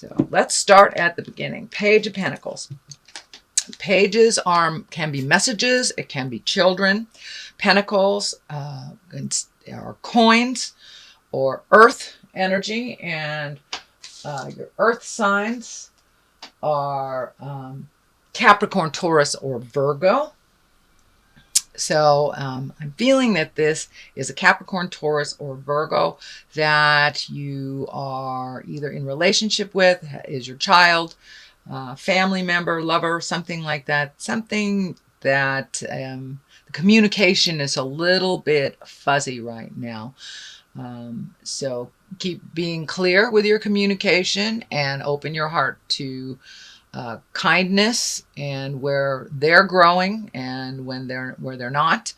So let's start at the beginning. Page of Pentacles. Pages can be messages. It can be children. Pentacles are coins or earth energy. And your earth signs are Capricorn, Taurus, or Virgo. So I'm feeling that this is a Capricorn, Taurus, or Virgo that you are either in relationship with, is your child, family member, lover, something like that. Something that the communication is a little bit fuzzy right now. So keep being clear with your communication and open your heart to kindness and where they're growing and where they're not.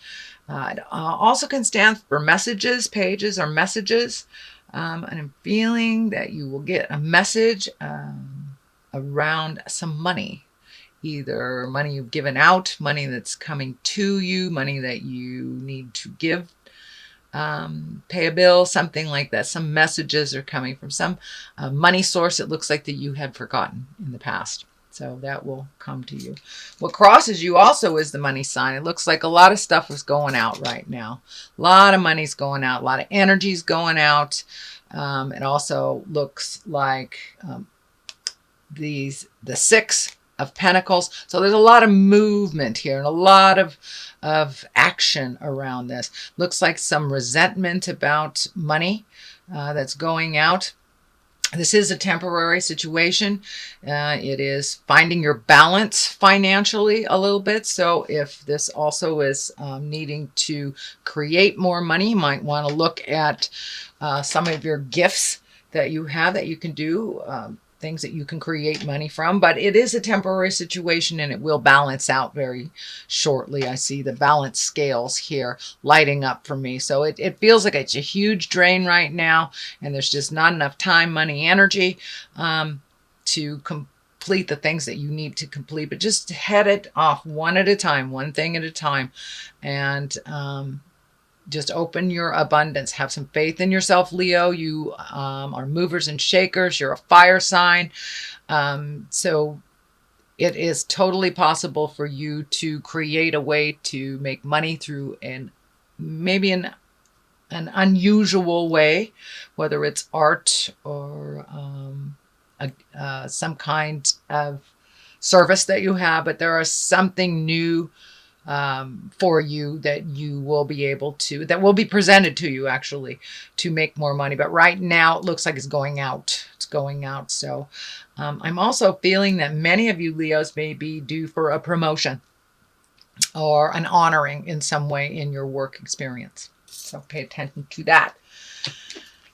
It also can stand for messages. Pages are messages. And I'm feeling that you will get a message around some money. Either money you've given out, money that's coming to you, money that you need to give, pay a bill, something like that. Some messages are coming from some money source it looks like that you had forgotten in the past. So that will come to you. What crosses you also is the money sign. It looks like a lot of stuff is going out right now. A lot of money's going out. A lot of energy's going out. It also looks like the Six of Pentacles. So there's a lot of movement here and a lot of action around this. Looks like some resentment about money that's going out. This is a temporary situation. It is finding your balance financially a little bit. So if this also is needing to create more money, you might want to look at some of your gifts that you have that you can do, things that you can create money from. But it is a temporary situation and it will balance out very shortly. I see the balance scales here lighting up for me. So it feels like it's a huge drain right now and there's just not enough time, money, energy to complete the things that you need to complete. But just head it off one at a time, one thing at a time. And just open your abundance. Have some faith in yourself, Leo. You are movers and shakers. You're a fire sign. So it is totally possible for you to create a way to make money through maybe an unusual way, whether it's art or some kind of service that you have. But there is something new for you that you will be able to, that will be presented to you actually to make more money. But right now it looks like it's going out. It's going out. So I'm also feeling that many of you Leos may be due for a promotion or an honoring in some way in your work experience. So pay attention to that.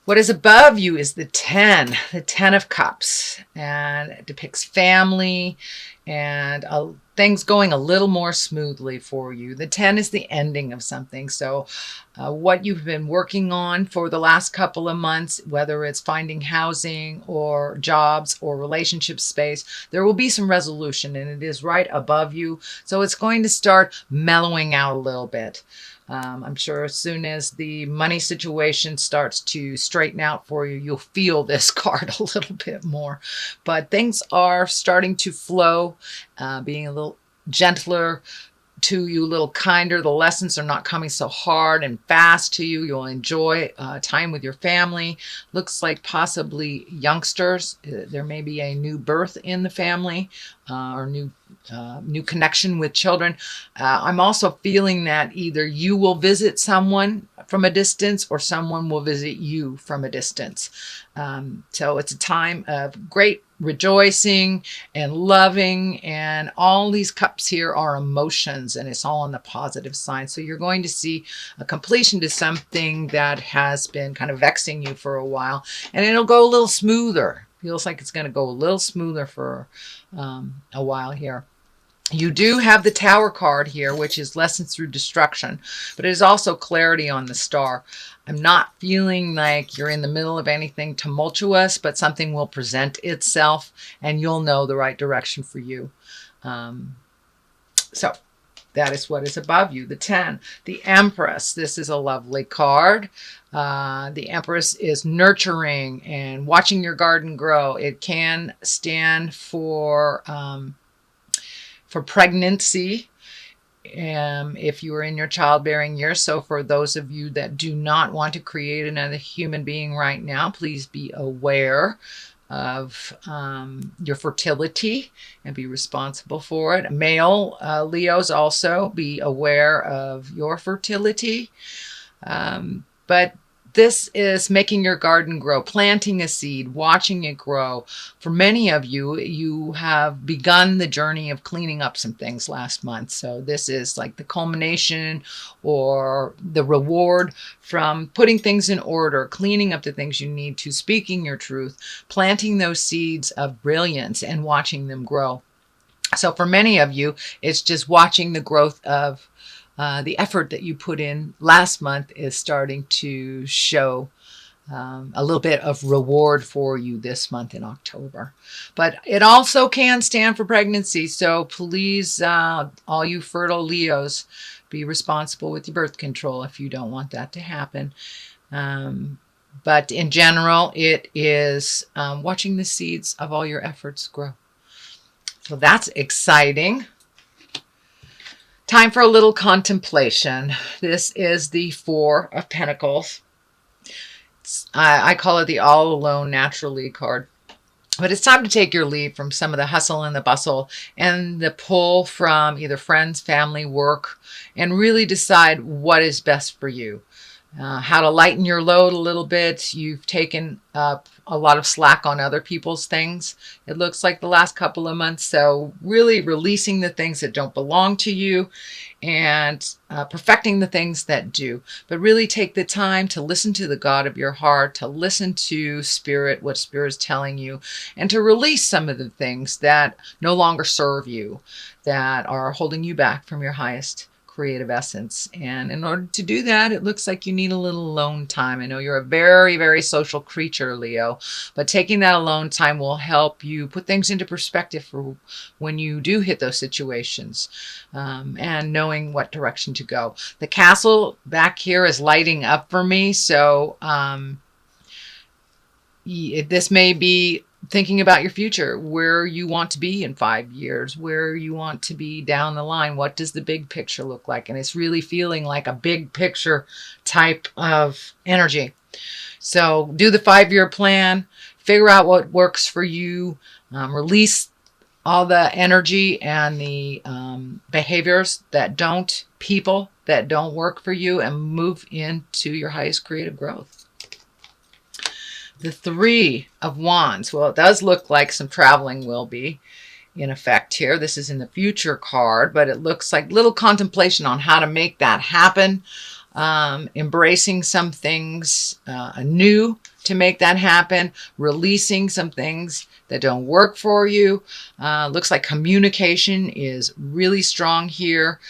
What is above you is the 10 of Cups, and it depicts family and things going a little more smoothly for you. The 10 is the ending of something. So what you've been working on for the last couple of months, whether it's finding housing or jobs or relationship space, there will be some resolution and it is right above you. So it's going to start mellowing out a little bit. I'm sure as soon as the money situation starts to straighten out for you, you'll feel this card a little bit more. But things are starting to flow, being a little gentler to you, a little kinder. The lessons are not coming so hard and fast to you. You'll enjoy time with your family. Looks like possibly youngsters. There may be a new birth in the family or new connection with children. I'm also feeling that either you will visit someone from a distance or someone will visit you from a distance. So it's a time of great rejoicing and loving, and all these cups here are emotions, and it's all on the positive side. So you're going to see a completion to something that has been kind of vexing you for a while, and it'll go a little smoother. Feels like it's going to go a little smoother for a while here. You do have the Tower card here, which is lessons through destruction, but it is also clarity on the Star. I'm not feeling like you're in the middle of anything tumultuous, but something will present itself and you'll know the right direction for you. So That is what is above you. The 10, the Empress. This is a lovely card. The Empress is nurturing and watching your garden grow. It can stand for pregnancy. If you are in your childbearing years. So for those of you that do not want to create another human being right now, please be aware of your fertility and be responsible for it. Male Leos, also be aware of your fertility. But this is making your garden grow, planting a seed, watching it grow. For many of you, you have begun the journey of cleaning up some things last month. So this is like the culmination or the reward from putting things in order, cleaning up the things you need to, speaking your truth, planting those seeds of brilliance and watching them grow. So for many of you, it's just watching the growth of the effort that you put in last month is starting to show a little bit of reward for you this month in October. But it also can stand for pregnancy. So please, all you fertile Leos, be responsible with your birth control if you don't want that to happen. But in general, it is watching the seeds of all your efforts grow. So that's exciting. Time for a little contemplation. This is the 4 of Pentacles. I call it the all alone naturally card. But it's time to take your leave from some of the hustle and the bustle and the pull from either friends, family, work, and really decide what is best for you. How to lighten your load a little bit. You've taken up a lot of slack on other people's things, it looks like, the last couple of months. So really releasing the things that don't belong to you and perfecting the things that do. But really take the time to listen to the God of your heart, to listen to Spirit, what Spirit is telling you, and to release some of the things that no longer serve you, that are holding you back from your highest creative essence. And in order to do that, it looks like you need a little alone time. I know you're a very, very social creature, Leo, but taking that alone time will help you put things into perspective for when you do hit those situations, and knowing what direction to go. The castle back here is lighting up for me. So this may be thinking about your future, where you want to be in 5 years, where you want to be down the line. What does the big picture look like? And it's really feeling like a big picture type of energy. So do the 5-year plan, figure out what works for you, release all the energy and the behaviors that don't, people that don't work for you, and move into your highest creative growth. The 3 of Wands. Well, it does look like some traveling will be in effect here. This is in the future card, but it looks like little contemplation on how to make that happen. Embracing some things anew to make that happen. Releasing some things that don't work for you. Looks like communication is really strong here.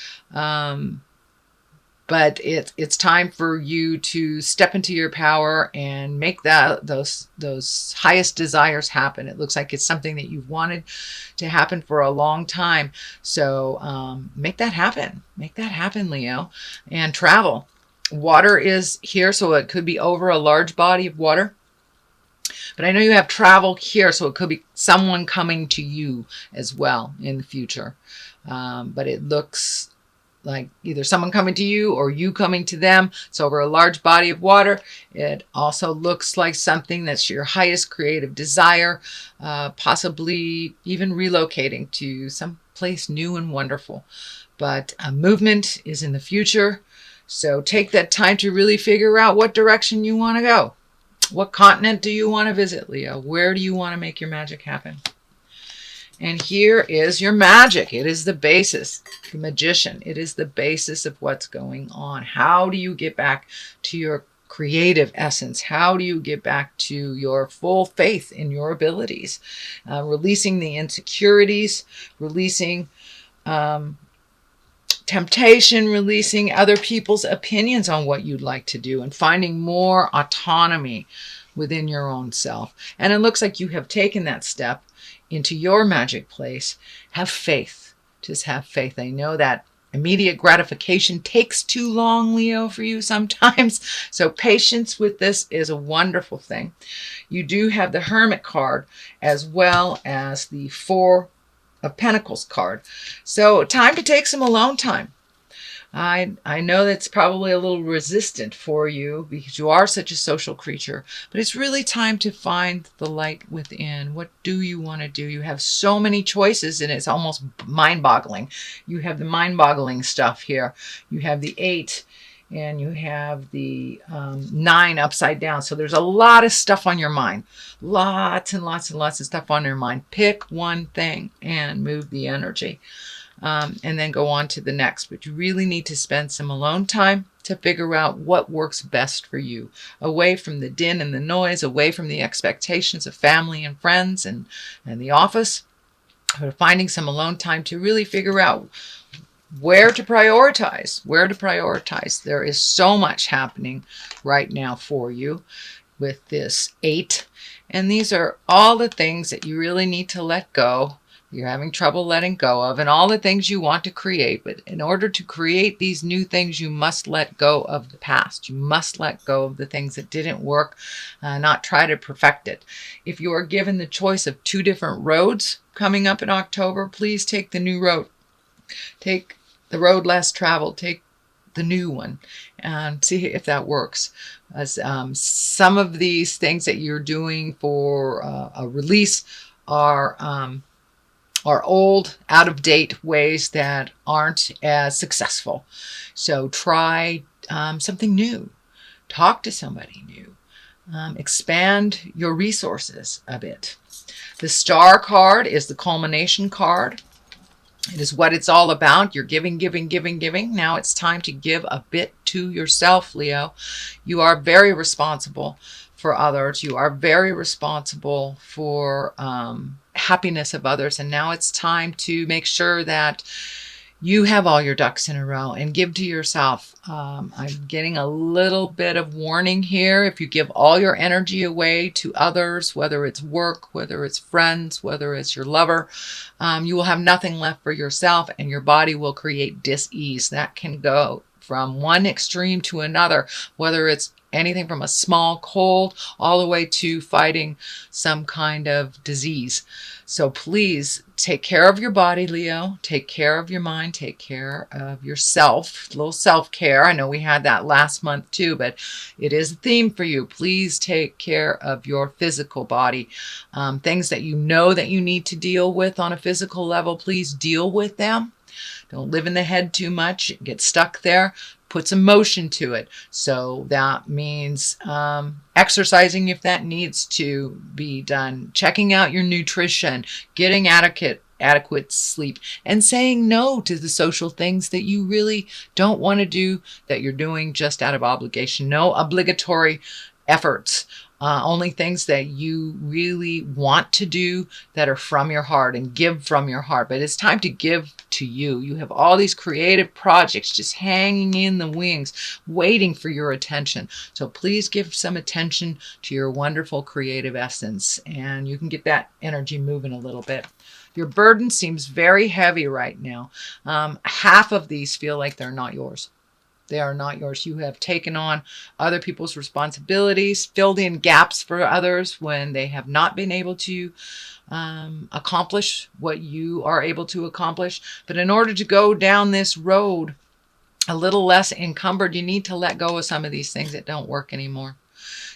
But it's time for you to step into your power and make those highest desires happen. It looks like it's something that you've wanted to happen for a long time. So make that happen. Make that happen, Leo. And travel. Water is here, so it could be over a large body of water. But I know you have travel here, so it could be someone coming to you as well in the future. But it looks like either someone coming to you or you coming to them. It's over a large body of water. It also looks like something that's your highest creative desire, possibly even relocating to some place new and wonderful. But movement is in the future. So take that time to really figure out what direction you want to go. What continent do you want to visit, Leo? Where do you want to make your magic happen? And here is your magic. It is the basis, the magician. It is the basis of what's going on. How do you get back to your creative essence? How do you get back to your full faith in your abilities? Releasing the insecurities, releasing temptation, releasing other people's opinions on what you'd like to do, and finding more autonomy within your own self. And it looks like you have taken that step into your magic place. Have faith. Just have faith. I know that immediate gratification takes too long, Leo, for you sometimes. So patience with this is a wonderful thing. You do have the Hermit card as well as the Four of Pentacles card. So time to take some alone time. I know that's probably a little resistant for you because you are such a social creature, but it's really time to find the light within. What do you want to do? You have so many choices and it's almost mind-boggling. You have the mind-boggling stuff here. You have the 8 and you have the 9 upside down. So there's a lot of stuff on your mind. Lots and lots and lots of stuff on your mind. Pick one thing and move the energy. And then go on to the next. But you really need to spend some alone time to figure out what works best for you. Away from the din and the noise, away from the expectations of family and friends and the office. But finding some alone time to really figure out where to prioritize. Where to prioritize. There is so much happening right now for you with this 8. And these are all the things that you really need to let go. You're having trouble letting go of, and all the things you want to create. But in order to create these new things, you must let go of the past. You must let go of the things that didn't work, not try to perfect it. If you are given the choice of 2 different roads coming up in October, please take the new road. Take the road less traveled. Take the new one and see if that works. As some of these things that you're doing for a release are old, out-of-date ways that aren't as successful. So try something new. Talk to somebody new. Expand your resources a bit. The Star card is the culmination card. It is what it's all about. You're giving, giving, giving, giving. Now it's time to give a bit to yourself, Leo. You are very responsible for others. You are very responsible for happiness of others. And now it's time to make sure that you have all your ducks in a row and give to yourself. I'm getting a little bit of warning here. If you give all your energy away to others, whether it's work, whether it's friends, whether it's your lover, you will have nothing left for yourself and your body will create dis-ease. That can go from one extreme to another, whether it's anything from a small cold all the way to fighting some kind of disease. So please take care of your body, Leo. Take care of your mind. Take care of yourself. A little self-care. I know we had that last month too, but it is a theme for you. Please take care of your physical body. Things that you know that you need to deal with on a physical level, please deal with them. Don't live in the head too much. Get stuck there. Put some motion to it. So that means exercising if that needs to be done. Checking out your nutrition. Getting adequate sleep. And saying no to the social things that you really don't want to do, that you're doing just out of obligation. No obligatory efforts. Only things that you really want to do that are from your heart, and give from your heart. But it's time to give to you. You have all these creative projects just hanging in the wings, waiting for your attention. So please give some attention to your wonderful creative essence, and you can get that energy moving a little bit. Your burden seems very heavy right now. Half of these feel like they're not yours. They are not yours. You have taken on other people's responsibilities, filled in gaps for others when they have not been able to accomplish what you are able to accomplish. But in order to go down this road a little less encumbered, you need to let go of some of these things that don't work anymore.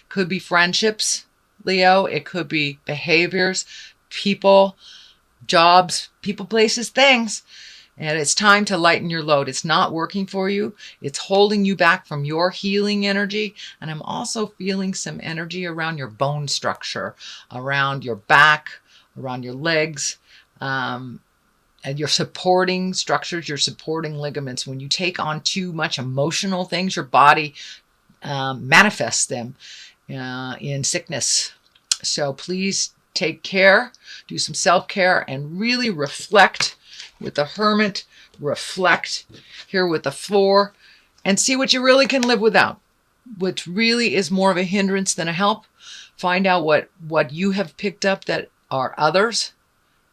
Could be friendships, Leo. It could be behaviors, people, jobs, people, places, things. And it's time to lighten your load. It's not working for you. It's holding you back from your healing energy. And I'm also feeling some energy around your bone structure, around your back, around your legs, and your supporting structures, your supporting ligaments. When you take on too much emotional things, your body manifests them in sickness. So please take care, do some self-care, and really reflect with the Hermit. Reflect here with the 4 and see what you really can live without, which really is more of a hindrance than a help. Find out what you have picked up that are others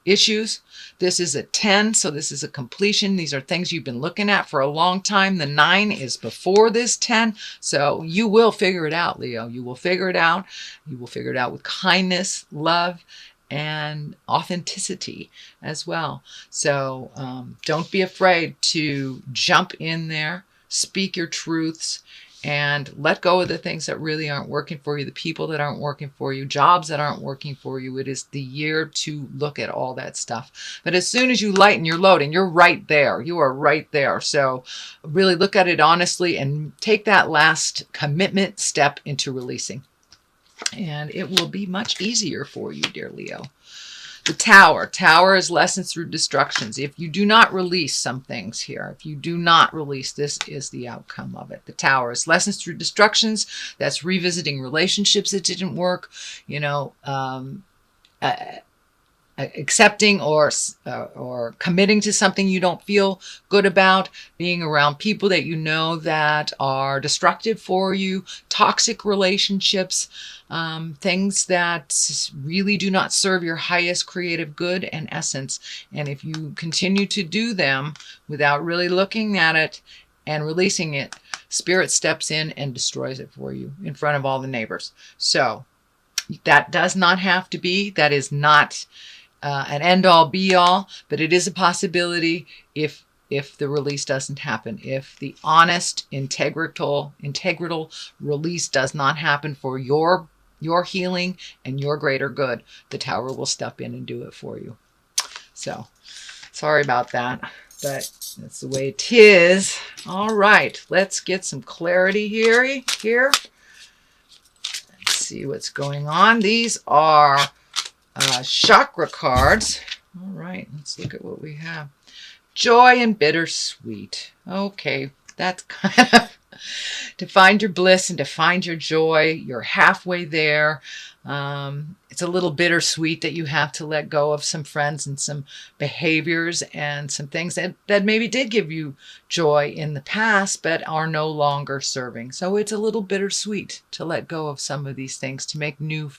issues. This is a 10, so this is a completion. These are things you've been looking at for a long time. The 9 is before this 10, so you will figure it out, Leo. You will figure it out. You will figure it out with kindness, love, and authenticity as well. So don't be afraid to jump in there, speak your truths, and let go of the things that really aren't working for you, the people that aren't working for you, jobs that aren't working for you. It is the year to look at all that stuff. But as soon as you lighten your load, and you're right there, you are right there. So really look at it honestly and take that last commitment step into releasing. And it will be much easier for you, dear Leo. The Tower. Tower is lessons through destructions. If you do not release some things here, if you do not release, this is the outcome of it. The Tower is lessons through destructions. That's revisiting relationships that didn't work, you know, accepting or committing to something you don't feel good about, being around people that you know that are destructive for you, toxic relationships, things that really do not serve your highest creative good and essence. And if you continue to do them without really looking at it and releasing it, Spirit steps in and destroys it for you in front of all the neighbors. So that does not have to be. That is not an end-all be-all, but it is a possibility if the release doesn't happen. If the honest, integral release does not happen for your healing and your greater good, the Tower will step in and do it for you. So, sorry about that, but that's the way it is. All right, let's get some clarity here. Let's see what's going on. These are chakra cards. All right, let's look at what we have. Joy and bittersweet. Okay, that's kind of to find your bliss and to find your joy. You're halfway there. It's a little bittersweet that you have to let go of some friends and some behaviors and some things that maybe did give you joy in the past but are no longer serving. So it's a little bittersweet to let go of some of these things to make new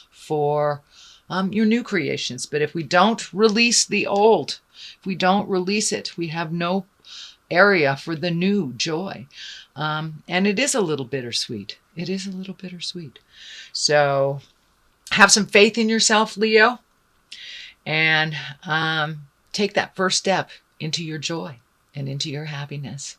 for your new creations. But if we don't release the old, if we don't release it, we have no area for the new joy. And it is a little bittersweet. It is a little bittersweet. So have some faith in yourself, Leo, and take that first step into your joy and into your happiness.